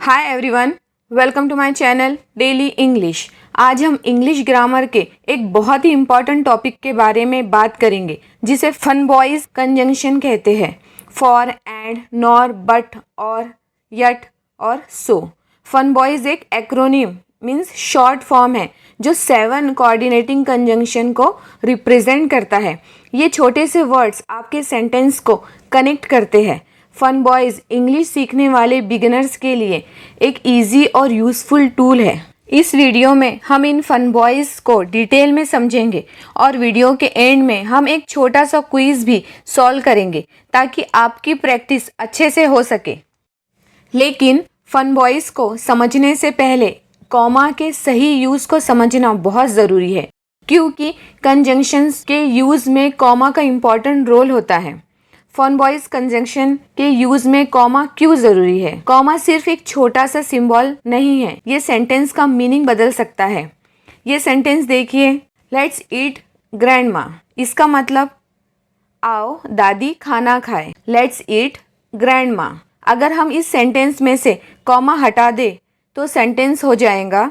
Hi everyone, welcome to my channel Daily English. आज हम English grammar के एक बहुत ही इम्पॉर्टेंट टॉपिक के बारे में बात करेंगे जिसे फन बॉयज़ कंजंक्शन कहते हैं। फॉर, एंड, नॉर, बट, और, यट और सो। फन बॉयज़ एक एक्रोनिम मीन्स शॉर्ट फॉर्म है जो 7 कोऑर्डिनेटिंग कंजंक्शन को रिप्रेजेंट करता है। ये छोटे से वर्ड्स आपके सेंटेंस को कनेक्ट करते हैं। फन बॉयज़ इंग्लिश सीखने वाले बिगिनर्स के लिए एक इजी और यूज़फुल टूल है। इस वीडियो में हम इन फन बॉयज़ को डिटेल में समझेंगे और वीडियो के एंड में हम एक छोटा सा क्विज़ भी सॉल्व करेंगे ताकि आपकी प्रैक्टिस अच्छे से हो सके। लेकिन फन बॉयज़ को समझने से पहले कॉमा के सही यूज़ को समझना बहुत ज़रूरी है, क्योंकि कंजंक्शंस के यूज़ में कॉमा का इम्पॉर्टेंट रोल होता है। फन बॉयज़ कंजंक्शन के यूज़ में कॉमा क्यों ज़रूरी है? कॉमा सिर्फ एक छोटा सा सिंबल नहीं है, ये सेंटेंस का मीनिंग बदल सकता है। ये सेंटेंस देखिए, लेट्स ईट ग्रैंडमा। इसका मतलब आओ दादी खाना खाए। Let's eat grandma. अगर हम इस सेंटेंस में से कॉमा हटा दे तो सेंटेंस हो जाएगा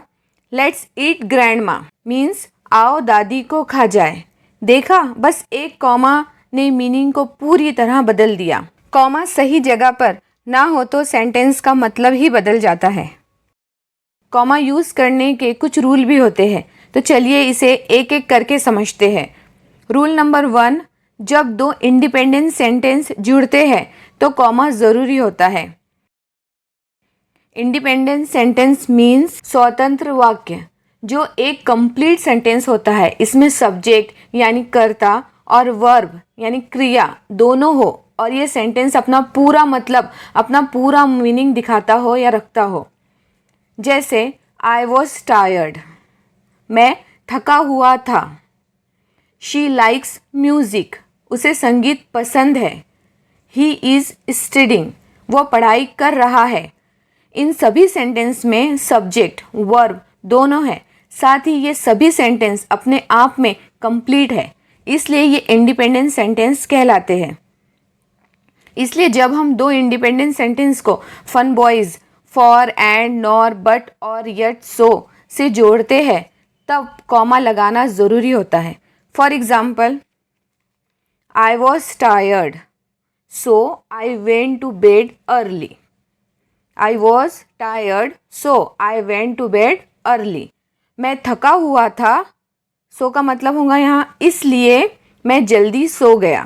लेट्स ईट ग्रैंडमा मीन्स आओ दादी को खा जाए। देखा, बस एक कॉमा ने मीनिंग को पूरी तरह बदल दिया। कॉमा सही जगह पर ना हो तो सेंटेंस का मतलब ही बदल जाता है। कॉमा यूज़ करने के कुछ रूल भी होते हैं, तो चलिए इसे एक एक करके समझते हैं। रूल नंबर 1, जब दो इंडिपेंडेंट सेंटेंस जुड़ते हैं तो कॉमा ज़रूरी होता है। इंडिपेंडेंट सेंटेंस मीन्स स्वतंत्र वाक्य जो एक कंप्लीट सेंटेंस होता है। इसमें सब्जेक्ट यानी कर्ता और वर्ब यानी क्रिया दोनों हो और ये सेंटेंस अपना पूरा मतलब, अपना पूरा मीनिंग दिखाता हो या रखता हो। जैसे आई वॉज टायर्ड, मैं थका हुआ था। शी लाइक्स म्यूज़िक, उसे संगीत पसंद है। ही इज़ स्टडिंग, वो पढ़ाई कर रहा है। इन सभी सेंटेंस में सब्जेक्ट वर्ब दोनों है, साथ ही ये सभी सेंटेंस अपने आप में कंप्लीट है, इसलिए ये इंडिपेंडेंट सेंटेंस कहलाते हैं। इसलिए जब हम दो इंडिपेंडेंट सेंटेंस को FANBOYS for, and, nor, but और यट, सो से जोड़ते हैं तब कॉमा लगाना ज़रूरी होता है। For example, I was tired so I went to bed early. I was tired so I went to bed early. मैं थका हुआ था, सो का मतलब होगा यहाँ इसलिए मैं जल्दी सो गया।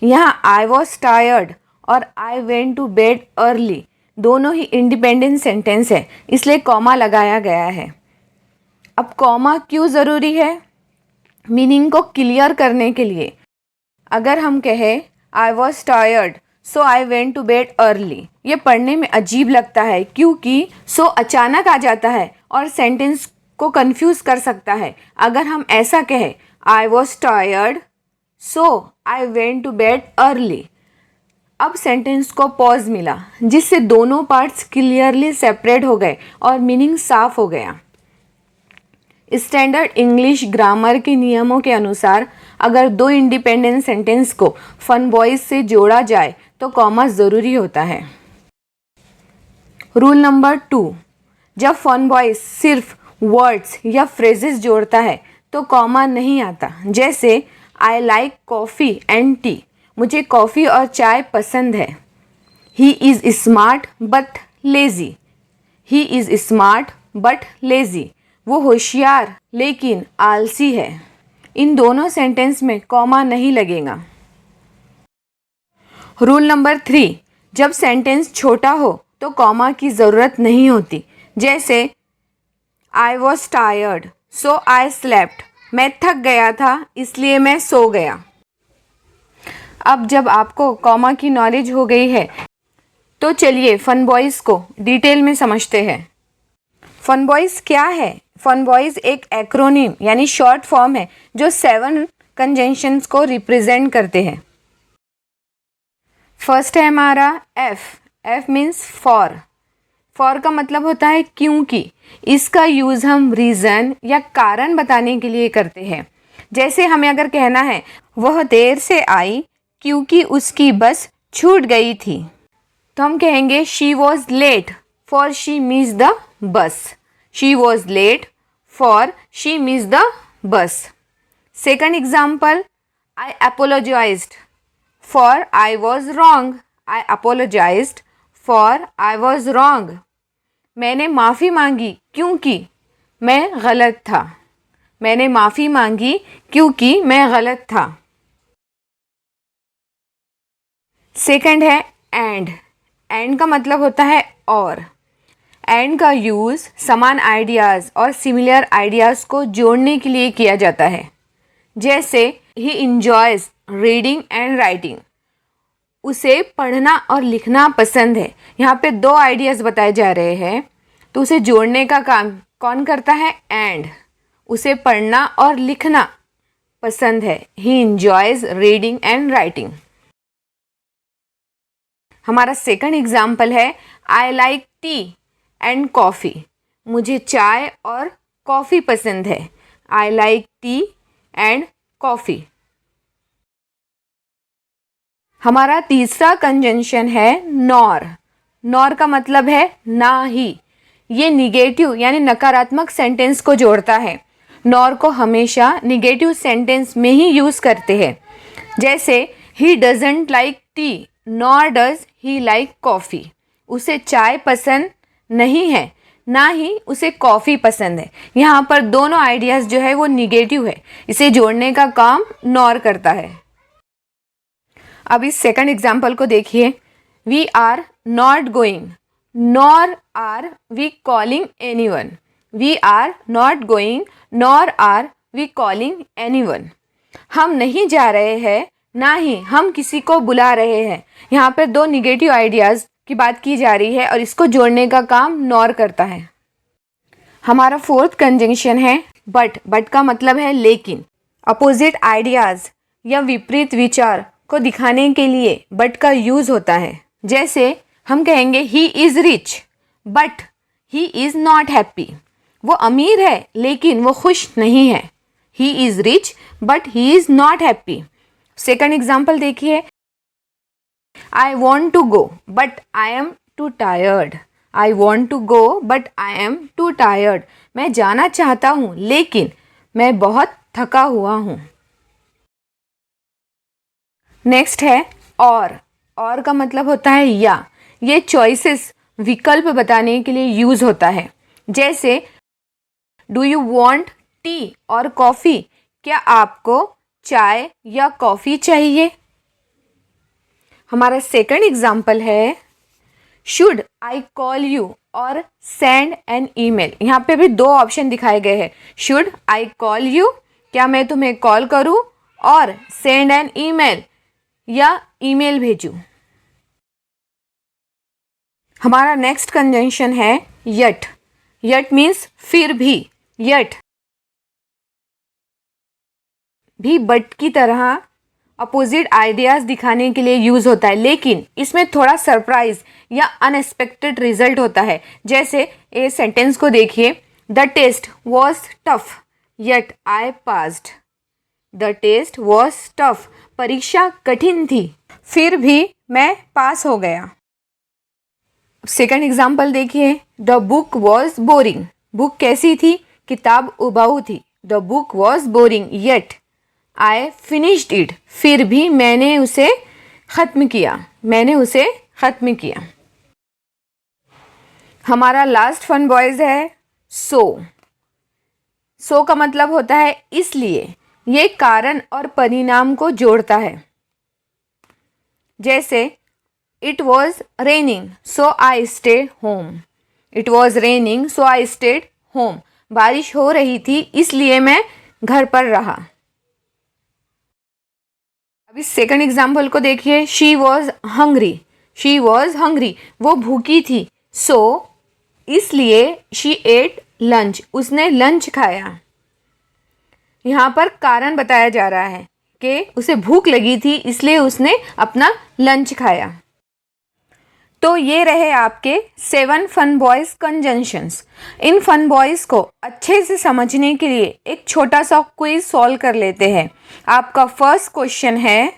यहाँ आई वॉज टायर्ड और I went to bed early दोनों ही इंडिपेंडेंट सेंटेंस है, इसलिए कॉमा लगाया गया है। अब कॉमा क्यों ज़रूरी है? मीनिंग को क्लियर करने के लिए। अगर हम कहें I was tired so I went to bed early, ये पढ़ने में अजीब लगता है क्योंकि सो अचानक आ जाता है और सेंटेंस को कंफ्यूज कर सकता है। अगर हम ऐसा कहें I was tired so I went to bed early, अब सेंटेंस को पॉज मिला जिससे दोनों पार्ट्स क्लियरली सेपरेट हो गए और मीनिंग साफ हो गया। स्टैंडर्ड इंग्लिश ग्रामर के नियमों के अनुसार अगर दो इंडिपेंडेंट सेंटेंस को फन बॉयज़ से जोड़ा जाए तो कॉमा ज़रूरी होता है। रूल नंबर 2, जब फन बॉयज़ सिर्फ वर्ड्स या फ्रेजेस जोड़ता है तो कॉमा नहीं आता। जैसे I like coffee and T, मुझे कॉफ़ी और चाय पसंद है। He is smart but lazy, he is smart but lazy, वो होशियार लेकिन आलसी है। इन दोनों सेंटेंस में कॉमा नहीं लगेगा। रूल नंबर 3, जब सेंटेंस छोटा हो तो कॉमा की ज़रूरत नहीं होती। जैसे आई was tired so I slept, मैं थक गया था इसलिए मैं सो गया। अब जब आपको कॉमा की नॉलेज हो गई है तो चलिए फन बॉयज़ को डिटेल में समझते हैं। फन बॉयज़ क्या है? फन बॉयज़ एक एक्रोनिम यानी शॉर्ट फॉर्म है जो 7 कंजंक्शंस को रिप्रेजेंट करते हैं। फर्स्ट है हमारा F. F means for. For का मतलब होता है क्योंकि। इसका यूज़ हम रीज़न या कारण बताने के लिए करते हैं। जैसे हमें अगर कहना है वह देर से आई क्योंकि उसकी बस छूट गई थी, तो हम कहेंगे she was late for she missed the bus. She was late for she missed the bus. Second example, I apologized for I was wrong. I apologized for I was wrong. मैंने माफ़ी मांगी क्योंकि मैं गलत था. मैंने माफ़ी मांगी क्योंकि मैं गलत था. सेकंड है एंड. एंड का मतलब होता है और. एंड का यूज़ समान आइडियाज़ और सिमिलर आइडियाज़ को जोड़ने के लिए किया जाता है. जैसे he enjoys reading and writing. उसे पढ़ना और लिखना पसंद है. यहाँ पे दो आइडियाज़ बताए जा रहे हैं, तो उसे जोड़ने का काम कौन करता है? एंड. उसे पढ़ना और लिखना पसंद है. He enjoys reading and writing. हमारा सेकंड एग्जाम्पल है I like T and coffee. मुझे चाय और कॉफ़ी पसंद है. I like T and coffee. हमारा तीसरा कंजंक्शन है नॉर. नॉर का मतलब है ना ही. ये निगेटिव यानी नकारात्मक सेंटेंस को जोड़ता है. नॉर को हमेशा निगेटिव सेंटेंस में ही यूज़ करते हैं. जैसे he doesn't like T nor does he like coffee. उसे चाय पसंद नहीं है, ना ही उसे कॉफ़ी पसंद है. यहाँ पर दोनों आइडियाज़ जो है वो निगेटिव है. इसे जोड़ने का काम नॉर करता है. अब इस सेकंड एग्जाम्पल को देखिए. We are not going nor are we calling anyone. We are not going nor are we calling anyone. हम नहीं जा रहे हैं, ना ही हम किसी को बुला रहे हैं. यहाँ पर दो निगेटिव आइडियाज़ की बात की जा रही है और इसको जोड़ने का काम नॉर करता है. हमारा फोर्थ कंजंक्शन है बट. बट का मतलब है लेकिन. अपोजिट आइडियाज़ या विपरीत विचार को दिखाने के लिए बट का यूज़ होता है. जैसे हम कहेंगे he is rich but he is not happy. वो अमीर है लेकिन वो खुश नहीं है. He is rich but he is not happy. Second example देखिए. I want to go but I am too tired. I want to go but I am too tired. मैं जाना चाहता हूँ लेकिन मैं बहुत थका हुआ हूँ. नेक्स्ट है और. और का मतलब होता है या. ये चॉइसेस विकल्प बताने के लिए यूज़ होता है. जैसे डू यू वॉन्ट टी और कॉफ़ी. क्या आपको चाय या कॉफ़ी चाहिए? हमारा सेकंड एग्जाम्पल है शुड आई कॉल यू और सेंड एन ईमेल. यहाँ पे भी दो ऑप्शन दिखाए गए हैं. शुड आई कॉल यू, क्या मैं तुम्हें कॉल करूँ, और सेंड एन ईमेल, या ईमेल भेजूँ. हमारा नेक्स्ट कंजंक्शन है यट. यट मीन्स फिर भी. यट भी बट की तरह अपोजिट आइडियाज़ दिखाने के लिए यूज़ होता है, लेकिन इसमें थोड़ा सरप्राइज या अनएक्सपेक्टेड रिजल्ट होता है. जैसे ये सेंटेंस को देखिए. The test was tough yet I passed. The test was tough. परीक्षा कठिन थी फिर भी मैं पास हो गया. सेकंड एग्जाम्पल देखिए. The book was boring. Book कैसी थी? किताब उबाऊ थी. The book was boring yet I finished it. फिर भी मैंने उसे ख़त्म किया. मैंने उसे ख़त्म किया. हमारा लास्ट फन बॉयज़ है सो. सो का मतलब होता है इसलिए. ये कारण और परिणाम को जोड़ता है. जैसे it was raining so I stayed home. It was raining so I stayed home. बारिश हो रही थी इसलिए मैं घर पर रहा. अभी सेकंड एग्जाम्पल को देखिए. She was hungry. She was hungry. वो भूखी थी. सो इसलिए शी एट लंच. उसने लंच खाया. यहाँ पर कारण बताया जा रहा है कि उसे भूख लगी थी इसलिए उसने अपना लंच खाया. तो ये रहे आपके 7 फन बॉयज़ कंजंक्शंस. इन फन बॉयज़ को अच्छे से समझने के लिए एक छोटा सा क्विज सॉल्व कर लेते हैं. आपका फर्स्ट क्वेश्चन है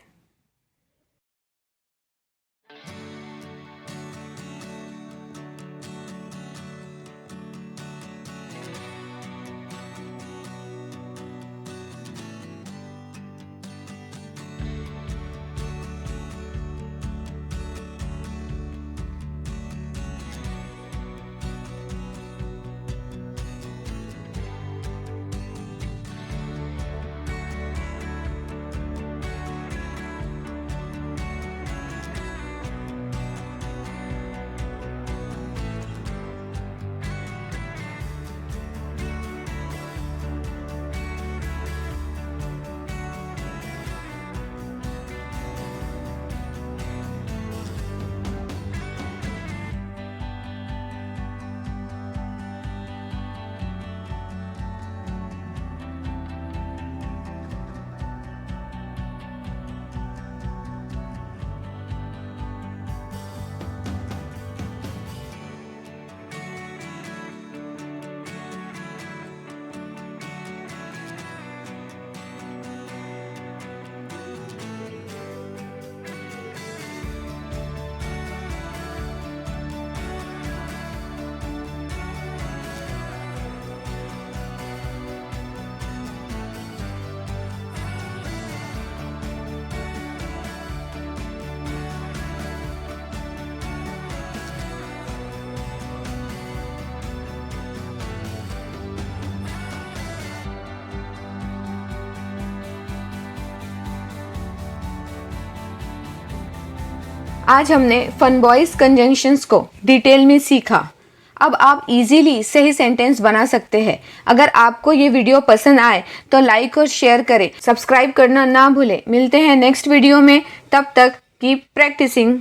आज हमने फन बॉयज कंजंक्शंस को डिटेल में सीखा। अब आप इजीली सही सेंटेंस बना सकते हैं। अगर आपको ये वीडियो पसंद आए तो लाइक और शेयर करें, सब्सक्राइब करना ना भूलें। मिलते हैं नेक्स्ट वीडियो में, तब तक कीप प्रैक्टिसिंग।